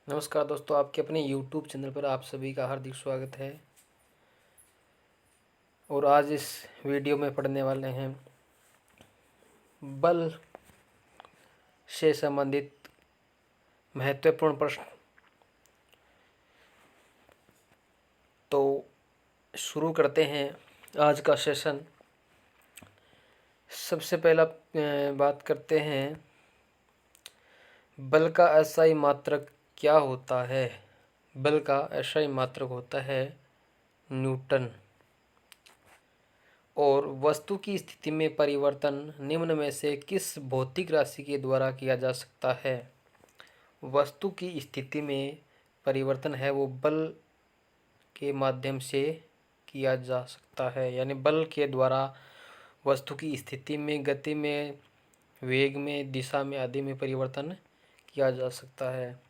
नमस्कार दोस्तों, आपके अपने YouTube चैनल पर आप सभी का हार्दिक स्वागत है। और आज इस वीडियो में पढ़ने वाले हैं बल से संबंधित महत्वपूर्ण प्रश्न। तो शुरू करते हैं आज का सेशन। सबसे पहला बात करते हैं बल का एसआई मात्रक क्या होता है। बल का एसआई मात्रक होता है न्यूटन। और वस्तु की स्थिति में परिवर्तन निम्न में से किस भौतिक राशि के द्वारा किया जा सकता है। वस्तु की स्थिति में परिवर्तन है वो बल के माध्यम से किया जा सकता है, यानी बल के द्वारा वस्तु की स्थिति में, गति में, वेग में, दिशा में आदि में परिवर्तन किया जा सकता है।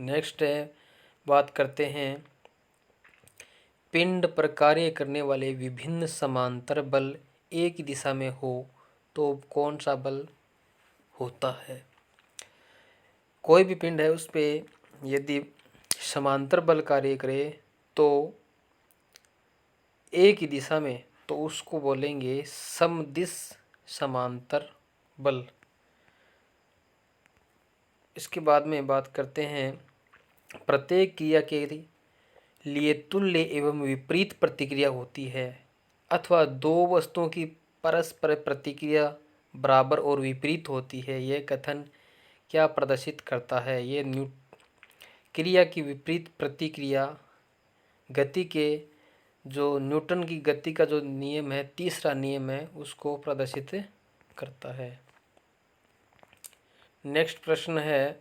नेक्स्ट है, बात करते हैं पिंड पर कार्य करने वाले विभिन्न समांतर बल एक दिशा में हो तो कौन सा बल होता है। कोई भी पिंड है उस पे यदि समांतर बल कार्य करे तो एक ही दिशा में, तो उसको बोलेंगे समदिश समांतर बल। इसके बाद में बात करते हैं प्रत्येक क्रिया के लिए तुल्य एवं विपरीत प्रतिक्रिया होती है अथवा दो वस्तुओं की परस्पर प्रतिक्रिया बराबर और विपरीत होती है। यह कथन क्या प्रदर्शित करता है। ये क्रिया की विपरीत प्रतिक्रिया गति के जो न्यूटन की गति का जो नियम है, तीसरा नियम है, उसको प्रदर्शित करता है। नेक्स्ट प्रश्न है,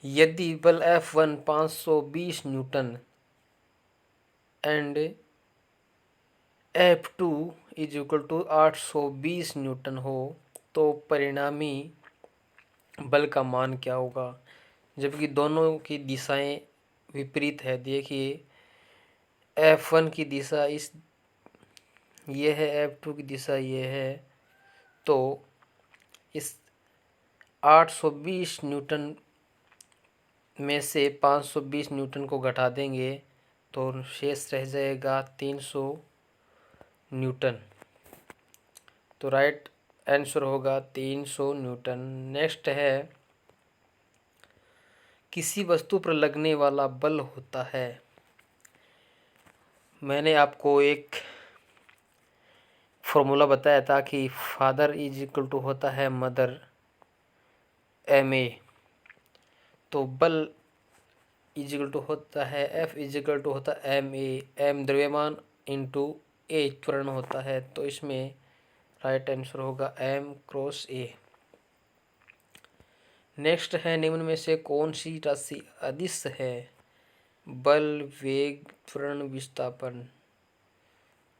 यदि बल F1 520 newton and F2 is equal to 820 newton हो तो परिणामी बल का मान क्या होगा। जबकि दोनों की दिशाएं विपरीत है। देखिए, F1 की दिशा ये है, F2 की दिशा ये है, तो इस 820 न्यूटन में से 520 न्यूटन को घटा देंगे तो शेष रह जाएगा 300 न्यूटन। तो राइट आंसर होगा 300 न्यूटन। नेक्स्ट है, किसी वस्तु पर लगने वाला बल होता है। मैंने आपको एक फॉर्मूला बताया था कि फादर इज इक्वल टू होता है मदर ma। तो बल इज इक्वल टू होता है F इज इक्वल टू होता है ma। m द्रव्यमान इंटू a त्वरण होता है। तो इसमें राइट आंसर होगा m क्रॉस a। नेक्स्ट है, निम्न में से कौन सी राशि अदिश है। बल, वेग, त्वरण, विस्थापन।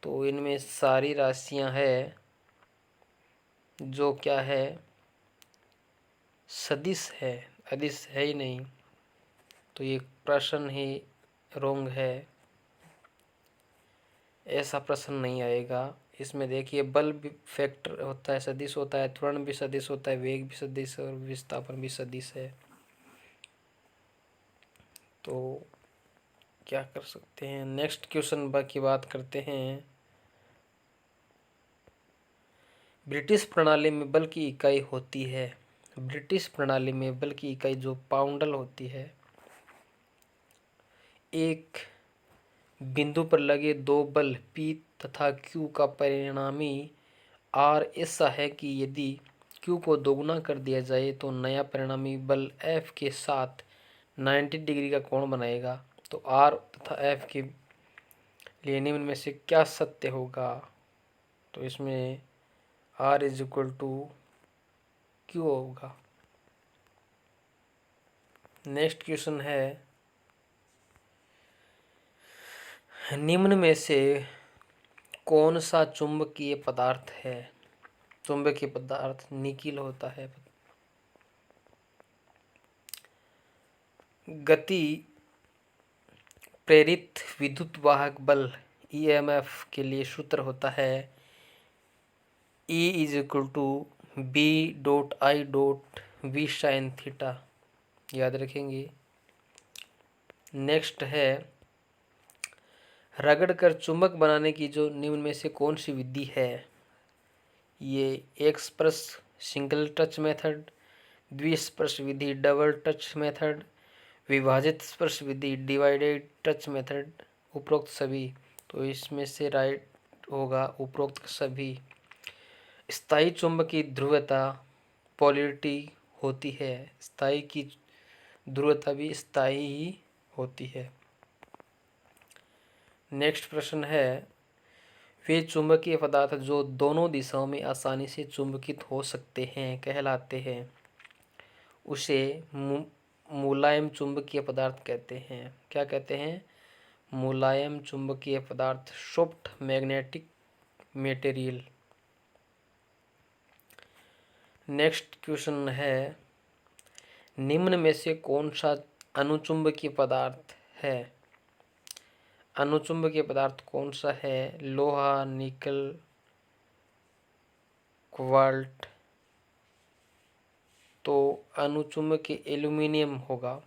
तो इनमें सारी राशियां हैं जो क्या है, सदिश है, अदिश है ही नहीं। तो ये प्रश्न ही रोंग है, ऐसा प्रश्न नहीं आएगा। इसमें देखिए, बल भी फैक्टर होता है, सदिश होता है, त्वरण भी सदिश होता है, वेग भी सदिश और विस्थापन भी सदिश है। तो क्या कर सकते हैं। नेक्स्ट क्वेश्चन की बात करते हैं। ब्रिटिश प्रणाली में बल की इकाई होती है। ब्रिटिश प्रणाली में बल की इकाई जो पाउंडल होती है। एक बिंदु पर लगे दो बल P तथा Q का परिणामी R ऐसा है कि यदि Q को दोगुना कर दिया जाए तो नया परिणामी बल F के साथ 90 डिग्री का कोण बनाएगा। तो R तथा F के लिए निम्न में से क्या सत्य होगा। तो इसमें R is equal to Q होगा। नेक्स्ट क्वेश्चन है, निम्न में से कौन सा चुंबकीय पदार्थ है। चुंबकीय पदार्थ निकिल होता है। गति प्रेरित विद्युत वाहक बल EMF के लिए सूत्र होता है E is equal to B dot I dot V sine theta. याद रखेंगे। नेक्स्ट है, रगड़कर चुंबक बनाने की जो निम्न में से कौन सी विधि है? ये एक स्पर्श सिंगल टच मेथड, द्विस्पर्श विधि डबल टच मेथड, विभाजित स्पर्श विधि डिवाइडेड टच मेथड, उपरोक्त सभी। तो इसमें से राइट होगा उपरोक्त सभी। स्थायी चुंबक की ध्रुवता पोलैरिटी होती है, स्थायी की ध्रुवता भी स्थायी ही होती है। नेक्स्ट प्रश्न है, वे चुंबकीय पदार्थ जो दोनों दिशाओं में आसानी से चुंबकित हो सकते हैं कहलाते हैं, उसे मुलायम चुंबकीय पदार्थ कहते हैं। क्या कहते हैं? मुलायम चुंबकीय पदार्थ, soft magnetic material. Next question है, निम्न में से कौन सा अनुचुंबकीय पदार्थ है? अनुचुंबकीय पदार्थ कौन सा है? लोहा, निकल, कोबाल्ट। तो अनुचुंबकीय एल्यूमिनियम होगा।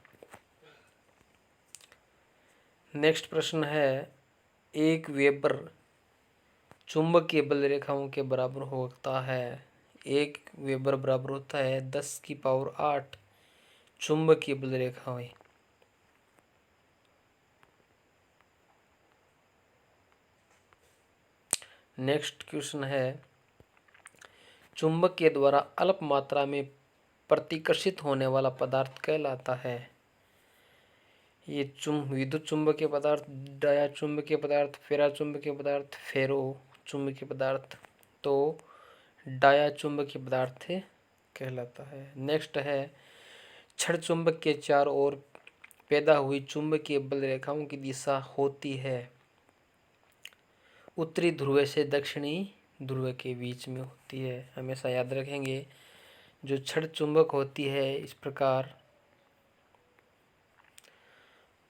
नेक्स्ट प्रश्न है, एक वेबर चुंबकीय बल रेखाओं के बराबर होता है। एक वेबर बराबर होता है 10⁸ चुंबकीय बल रेखाएं। नेक्स्ट क्वेश्चन है, चुंबक के द्वारा अल्प मात्रा में प्रतिकर्षित होने वाला पदार्थ कहलाता है। ये विद्युत चुंबकीय पदार्थ, डाया चुंबकीय पदार्थ, फेरा चुंबकीय पदार्थ, फेरो चुंबकीय पदार्थ। तो डाया चुंबकीय पदार्थ कहलाता है। नेक्स्ट है, छड़ चुंबक के चारों ओर पैदा हुई चुंबकीय बल रेखाओं की दिशा होती है उत्तरी ध्रुव से दक्षिणी ध्रुव के बीच में होती है। हमेशा याद रखेंगे, जो छड़ चुंबक होती है इस प्रकार,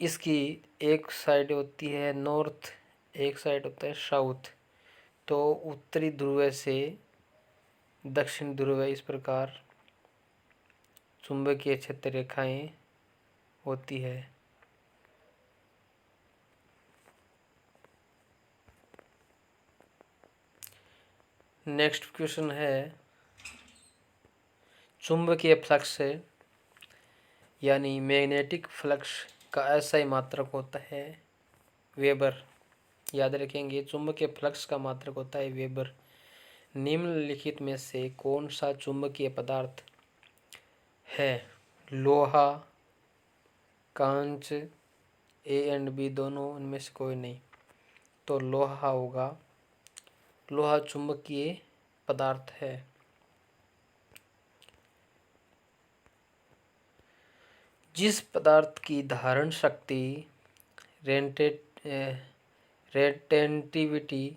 इसकी एक साइड होती है नॉर्थ, एक साइड होता है साउथ। तो उत्तरी ध्रुव से दक्षिण ध्रुव इस प्रकार चुंबकीय क्षेत्र रेखाएं होती है। नेक्स्ट क्वेश्चन है, चुंबकीय फ्लक्स यानी मैग्नेटिक फ्लक्स का एसआई मात्रक होता है वेबर। याद रखेंगे, चुंबकीय फ्लक्स का मात्रक होता है वेबर। निम्नलिखित में से कौन सा चुंबकीय पदार्थ है? लोहा, कांच, ए एंड बी दोनों, उनमें से कोई नहीं। तो लोहा होगा। लोहा चुंबकीय पदार्थ है। जिस पदार्थ की धारण शक्ति रेटेंटिविटी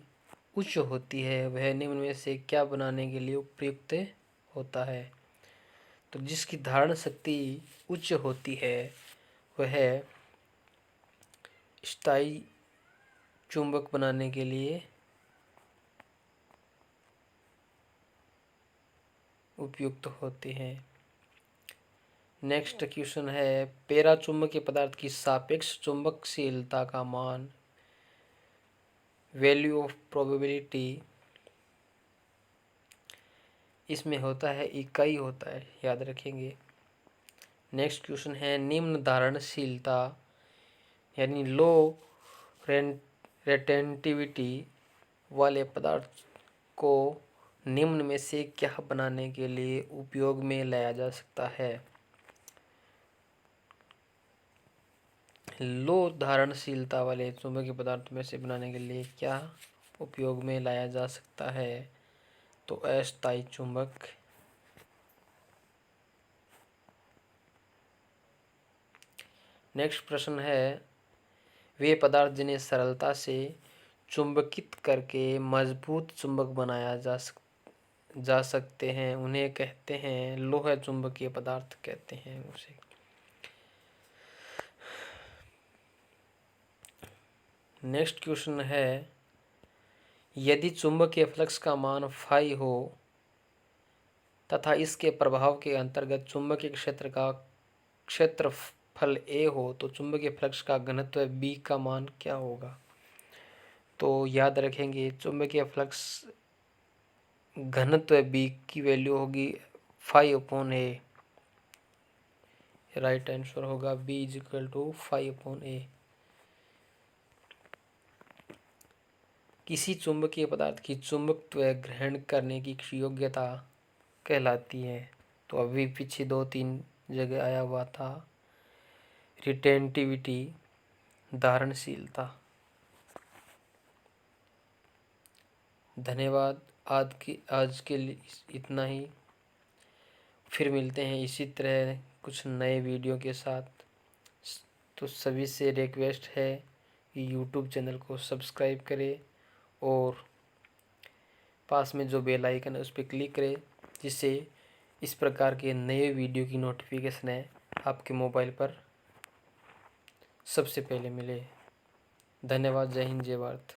उच्च होती है वह निम्न में से क्या बनाने के लिए उपयुक्त होता है? तो जिसकी धारण शक्ति उच्च होती है वह स्थायी चुंबक बनाने के लिए उपयुक्त होते हैं। नेक्स्ट क्वेश्चन है, पैरा चुंबकीय पदार्थ की सापेक्ष चुंबकशीलता का मान, वैल्यू ऑफ प्रोबेबिलिटी, इसमें होता है इकाई होता है, याद रखेंगे। नेक्स्ट क्वेश्चन है, निम्न धारणशीलता यानी लो रेटेंटिविटी वाले पदार्थ को निम्न में से क्या बनाने के लिए उपयोग में लाया जा सकता है? लो धारणशीलता वाले चुंबकीय पदार्थ में से बनाने के लिए क्या उपयोग में लाया जा सकता है? तो अस्थायी चुंबक। नेक्स्ट प्रश्न है, वे पदार्थ जिन्हें सरलता से चुंबकित करके मजबूत चुंबक बनाया जा सकते हैं उन्हें कहते हैं लोह चुंबकीय पदार्थ कहते हैं उसे। नेक्स्ट क्वेश्चन है, यदि चुंबकीय फ्लक्स का मान फाई हो तथा इसके प्रभाव के अंतर्गत चुंबकीय क्षेत्र का क्षेत्रफल A हो तो चुंबकीय फ्लक्स का घनत्व B का मान क्या होगा। तो याद रखेंगे चुंबकीय फ्लक्स घनत्व B की वैल्यू होगी 5/A। राइट आंसर होगा B = 5/A। किसी चुंबकीय पदार्थ की चुंबकत्व ग्रहण करने की योग्यता कहलाती है। तो अभी पीछे 2-3 जगह आया हुआ था। रिटेंटिविटी, धारणशीलता। धन्यवाद। आज के लिए इतना ही। फिर मिलते हैं इसी तरह कुछ नए वीडियो के साथ। तो सभी से रिक्वेस्ट है कि यूट्यूब चैनल को सब्सक्राइब करें और पास में जो बेल आइकन है उस पर क्लिक करें, जिससे इस प्रकार के नए वीडियो की नोटिफिकेशन है आपके मोबाइल पर सबसे पहले मिले। धन्यवाद। जय हिंद, जय भारत।